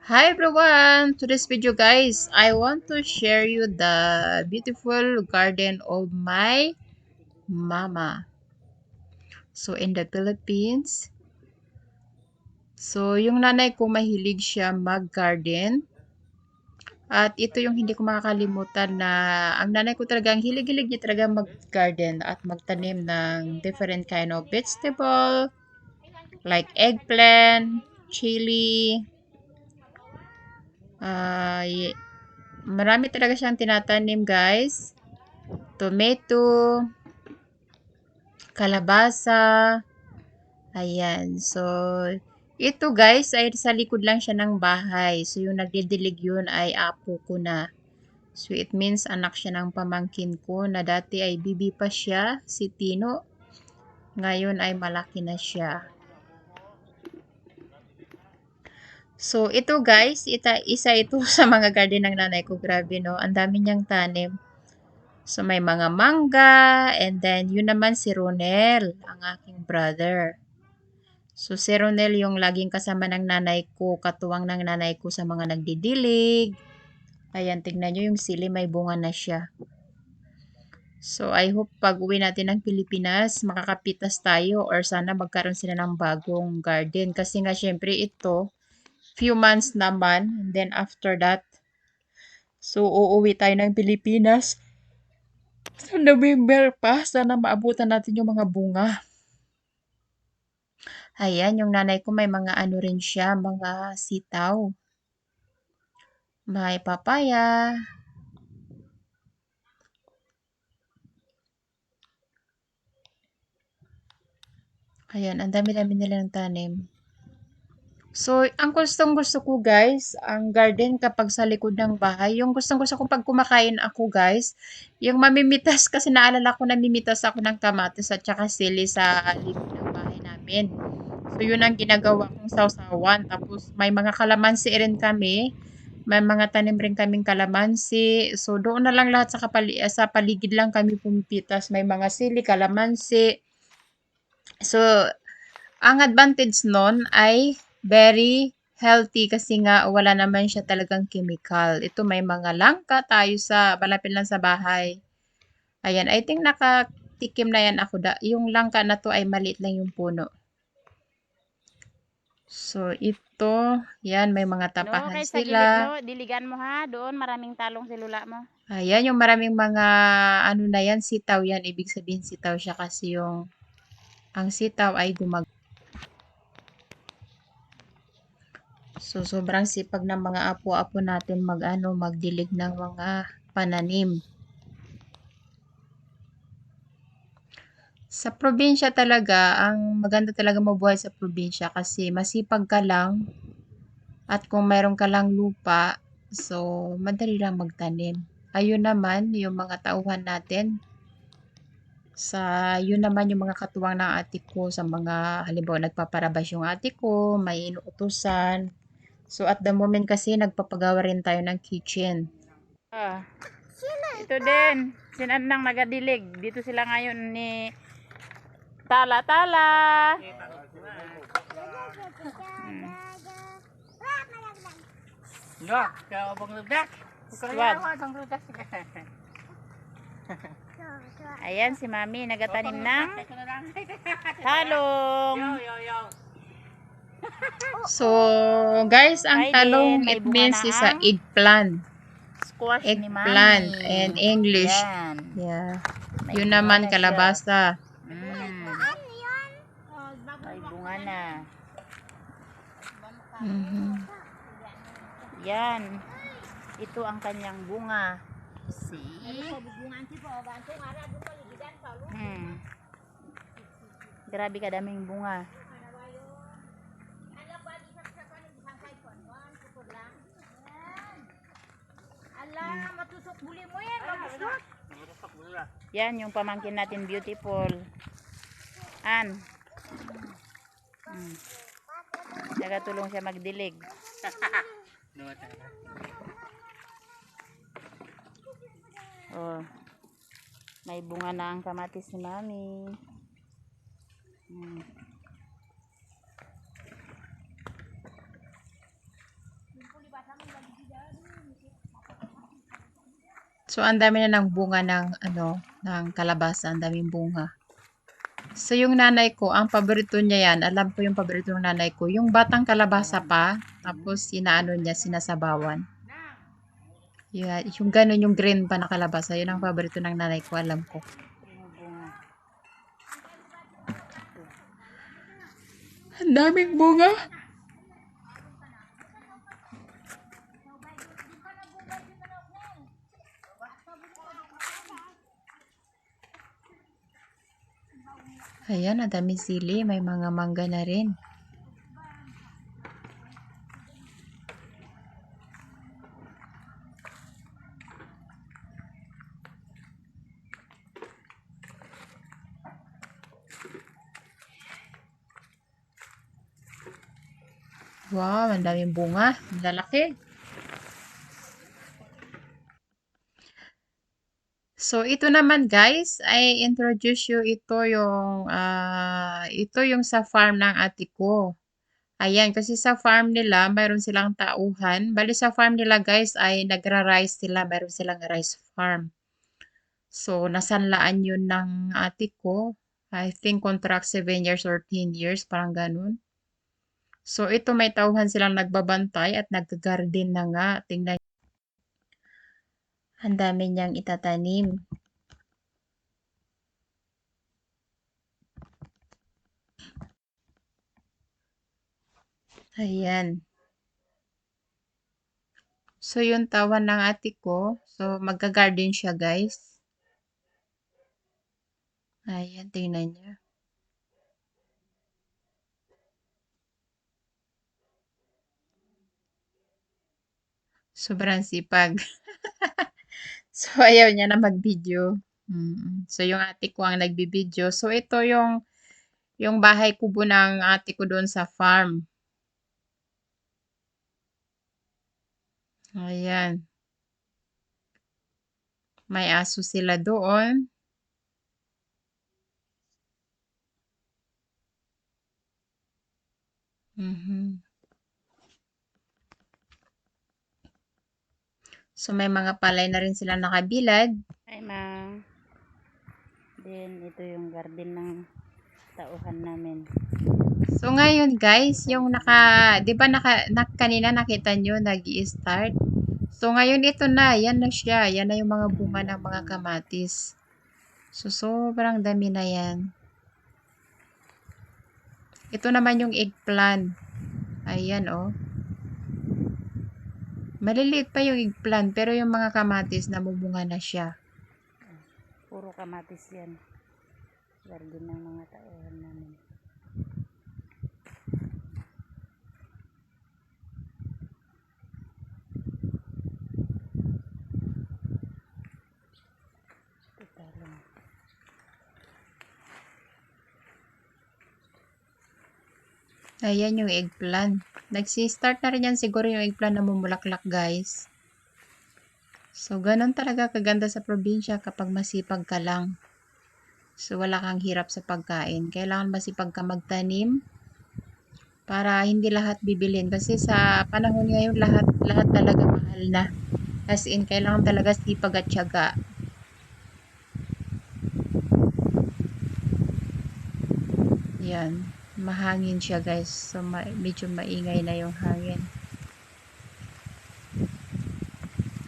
Hi everyone! To this video guys, I want to share you the beautiful garden of my mama. So in the Philippines, yung nanay ko mahilig siya mag-garden. At ito yung hindi ko makakalimutan na ang nanay ko talagang hilig-hilig niya talaga mag-garden at magtanim ng different kind of vegetable like eggplant, chili, ah, marami talaga siyang tinatanim guys. Tomato, kalabasa, ayan. So, ito guys ay sa likod lang siya ng bahay. So, yung nagdidilig yun ay apo ko na. So, it means anak siya ng pamangkin ko na dati ay bibi pa siya, si Tino. Ngayon ay malaki na siya. So, ito guys, isa ito sa mga garden ng nanay ko. Grabe no, ang dami niyang tanim. So, may mga mangga, and then yun naman si Ronel, ang aking brother. So, si Ronel yung laging kasama ng nanay ko, katuwang ng nanay ko sa mga nagdidilig. Ayan, tignan nyo yung sili, may bunga na siya. So, I hope pag uwi natin ng Pilipinas, makakapitas tayo or sana magkaroon sila ng bagong garden. Kasi nga, syempre ito, few months naman, and then after that, so uuwi tayo ng Pilipinas. Sa November pa, sana maabutan natin yung mga bunga. Ayan, yung nanay ko may mga ano rin siya, mga sitaw. May papaya. Ayan, ang dami-dami nilang tanim. So, ang gustong-gusto ko guys, ang garden kapag sa likod ng bahay, yung gustong-gusto ko pag kumakain ako guys, yung mamimitas kasi naalala ko namimitas ako ng kamatis at saka sili sa likod ng bahay namin. So, yun ang ginagawa kong sausawan. Tapos, may mga kalamansi rin kami. May mga tanim rin kaming kalamansi. So, doon na lang lahat sa paligid lang kami pumipitas. May mga sili, kalamansi. So, ang advantage nun ay very healthy kasi nga wala naman siya talagang chemical. Ito may mga langka tayo sa malapit lang sa bahay. Ayan, I think nakatikim na yan ako. Yung langka na to ay maliit lang yung puno. So, ito, yan, may mga No, tapahan kay sa sila. gilid no, diligan mo ha, doon maraming talong si lula mo. Ayan, yung maraming mga, ano na yan, sitaw yan. Ibig sabihin sitaw siya kasi ang sitaw ay So, sobrang sipag ng mga apo-apo natin magdilig ng mga pananim. Sa probinsya talaga, ang maganda talaga mabuhay sa probinsya kasi masipag ka lang at kung meron ka lang lupa, so madali lang magtanim. Ayun naman, yung mga tauhan natin, yun naman yung mga katuwang ng ate ko sa mga, halimbawa nagpaparabas yung ate ko, may inuutusan. So at the moment kasi nagpapagawa rin tayo ng kitchen. Ah, ito din, sinandang nagadilig. Dito sila ngayon ni Tala-tala. Enggak, kalau bang ledak. Squad. Bang ledak. Ayan si Mami nagatanim ng talong. Yo. So, guys, ang Ay talong, din, may it bunga means na is a ang eggplant. squash ni Eggplant Mami. in English. Yan. Yeah. May Yun bunga naman, na siya. kalabasa. May bunga na. Mhm. Yan. Ito ang kanyang bunga. See? Grabe kadaming bunga. Yan yung pamangkin natin beautiful. An. Nagatulong siya magdilig. Oh. May bunga na ang kamatis ni Mami. So, ang dami na ng bunga ng, ng kalabasa. Ang daming bunga. So, yung nanay ko, ang paborito niya yan. Alam ko yung paborito ng nanay ko. Yung batang kalabasa pa. Tapos, sinaano niya, sinasabawan. Yeah, yung ganun, yung green pa na kalabasa. Yun ang paborito ng nanay ko. Alam ko. Ang daming bunga. Ayan, ang daming sili. May mga mangga na rin. Wow, ang daming bunga. Ang lalaki. So, ito naman guys, I introduce you ito yung sa farm ng ate ko. Ayan, kasi sa farm nila, mayroon silang tauhan. Bali sa farm nila guys ay nagra-rice sila, mayroon silang rice farm. So, nasanlaan yun ng ate ko. I think contract 7 years or 10 years, parang ganun. So, ito may tauhan silang nagbabantay at nag-garden na nga. Tingnan, ang dami niyang itatanim. Ayan. So, yung tawan ng ate ko. So, magka-garden siya, guys. Ayan, tingnan niya. Sobrang sipag. So, ayaw niya na mag-video. So, yung ate ko ang nagbi-video. So, ito yung bahay kubo ng ate ko doon sa farm. Ayan. May aso sila doon. Mhm. So, may mga palay na rin sila nakabilad. Ay, ma. Then, ito yung garden ng tauhan namin. So, ngayon guys, yung di ba kanina nakita nyo, nag-i-start. So, ngayon ito na, yan na siya. Yan na yung mga bunga ng mga kamatis. So, sobrang dami na yan. Ito naman yung eggplant. Ayan, oh. Maliliit pa yung eggplant, pero yung mga kamatis, namumunga na siya. Puro kamatis yan. Garden ng mga tauhan namin. Ayan yung eggplant. Nagsi-start na rin yan siguro yung eggplant na mumulaklak, guys. So, ganun talaga kaganda sa probinsya kapag masipag ka lang. So, wala kang hirap sa pagkain. Kailangan masipag ka magtanim para hindi lahat bibilin. Kasi sa panahon ngayon, lahat talaga mahal na. As in, kailangan talaga sipag at tiyaga. Yan. Mahangin siya, guys. So, medyo maingay na yung hangin.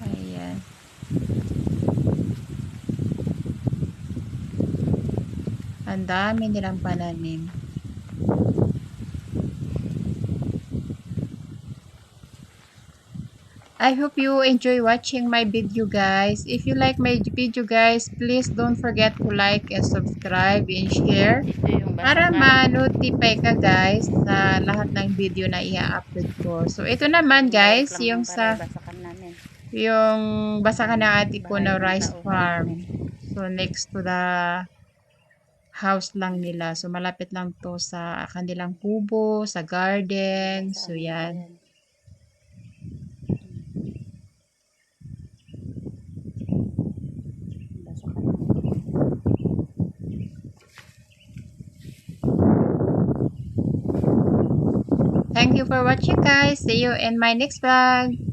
Ayan. Ang dami nilang pananim. I hope you enjoy watching my video, guys. If you like my video, guys, please don't forget to like and subscribe and share para ma-notify ka, guys, sa lahat ng video na i-upload ko. So, ito naman, guys, yung basakan ng ate ko na rice farm. So, next to the house lang nila. So, malapit lang to sa kanilang kubo, sa garden. So, yan. Thank you for watching, guys. See you in my next vlog.